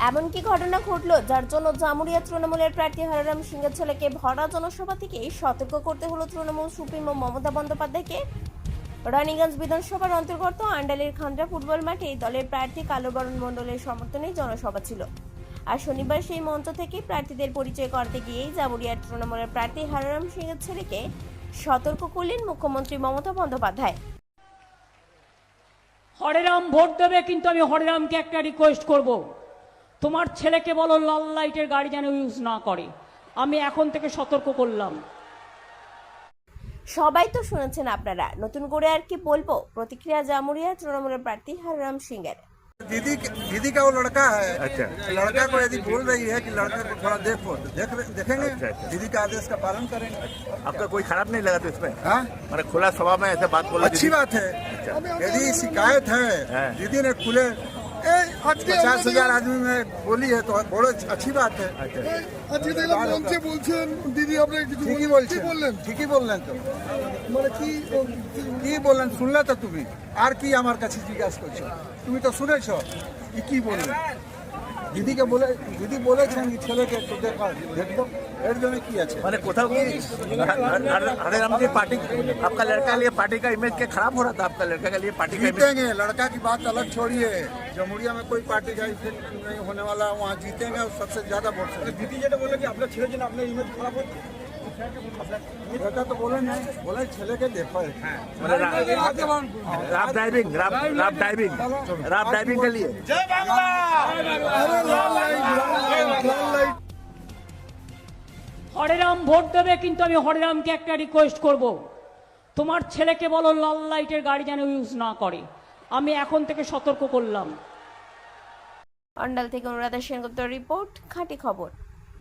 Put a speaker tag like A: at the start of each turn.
A: এমনকি ঘটনা ঘটল যার জন্য জামুরিয়া তৃণমূলের প্রার্থী হরিরাম সিংয়ের ছেলেকে ভরা জনসভা থেকে সতর্ক করতে হলো তৃণমূল সুপ্রিমো মমতা বন্দ্যোপাধ্যায়কে। রানীগঞ্জ বিধানসভার অন্তর্গত আন্ডালির খান্ডা ফুটবল মাঠে দলের প্রার্থী কালুবরণ মণ্ডলের সমর্থনে জনসভা ছিল। আর শনিবার সেই মঞ্চ থেকে প্রার্থীদের পরিচয় করতে গিয়েই জামুরিয়ার তৃণমূলের প্রার্থী হরিরাম সিংয়ের ছেলেকে সতর্ক করলেন মুখ্যমন্ত্রী মমতা বন্দ্যোপাধ্যায়।
B: হরিরাম ভোট দেবে, কিন্তু আমি হরিরামকে একটা রিকোয়েস্ট করব, তোমার ছেলেকে বলো লাল লাইটের গাড়ি যেন ইউজ না করে। আমি এখন থেকে সতর্ক করলাম।
A: সবাই তো শুনেছেন আপনারা, নতুন করে আর কি বলবো। প্রতিক্রিয়া জামুরিয়া তৃণমূলের প্রার্থী হরিরাম সিংয়ের।
C: दीदी का वो लड़का है।
D: अच्छा।
C: लड़का को यदि बोल रही है कि लड़का को थोड़ा देखो तो देखेंगे।
D: अच्छा।
C: दीदी का आदेश का पालन करेंगे।
D: आपका कोई खराब नहीं लगा तो इसमें?
C: हाँ,
D: मैंने खुला सभा में ऐसे बात बोला।
C: अच्छी बात है। यदि शिकायत है,
D: हाँ।
C: दीदी ने खुले 50,000 आदमी में बोली है तो बहुत अच्छी बात है।
E: আজকে দেখলাম মঞ্চে বলছেন দিদি আপনাকে কিছু
C: ঠিকই
E: বললেন
C: ঠিকই বললেন তো
E: মানে
C: কি বললেন শুনলে তো তুমি, আর কি আমার কাছে জিজ্ঞাসা করছো? তুমি তো শুনেছো কি বললেন। দিদিকে বলে দিদি বলেছেন কি ছেলেকে একটু দেখবো, এর জন্য কি আছে?
D: मैंने कोथा की हरे राम की पार्टी, आपका लड़का लिए पार्टी का इमेज क्या खराब हो रहा था? आपका लड़का के लिए पार्टी का इमेज
C: जीतेंगे। लड़का की बात अलग छोड़िए, जमुरिया में कोई पार्टी का इफेक्ट नहीं होने वाला, वहाँ जीतेंगे और सबसे ज्यादा वोट से।
E: দিদি যেটা বললেন কি আপনার ছেলের জন্য আপনার ইমেজ খারাপ হচ্ছে
C: बेटा तो बोले नहीं, बोले छेले के देखो।
D: राब ड्राइविंग राब ड्राइविंग के लिए
B: হরিরাম ভোট দেবে, কিন্তু আমি হরিরামকে একটা রিকোয়েস্ট করব, তোমার ছেলেকে বলো লাল লাইটের গাড়ি যেন ইউজ না করে। আমি এখন থেকে সতর্ক করলাম।
A: অন্ডাল থেকে অনুরাধা সেনগুপ্তর রিপোর্ট, খাঁটি খবর।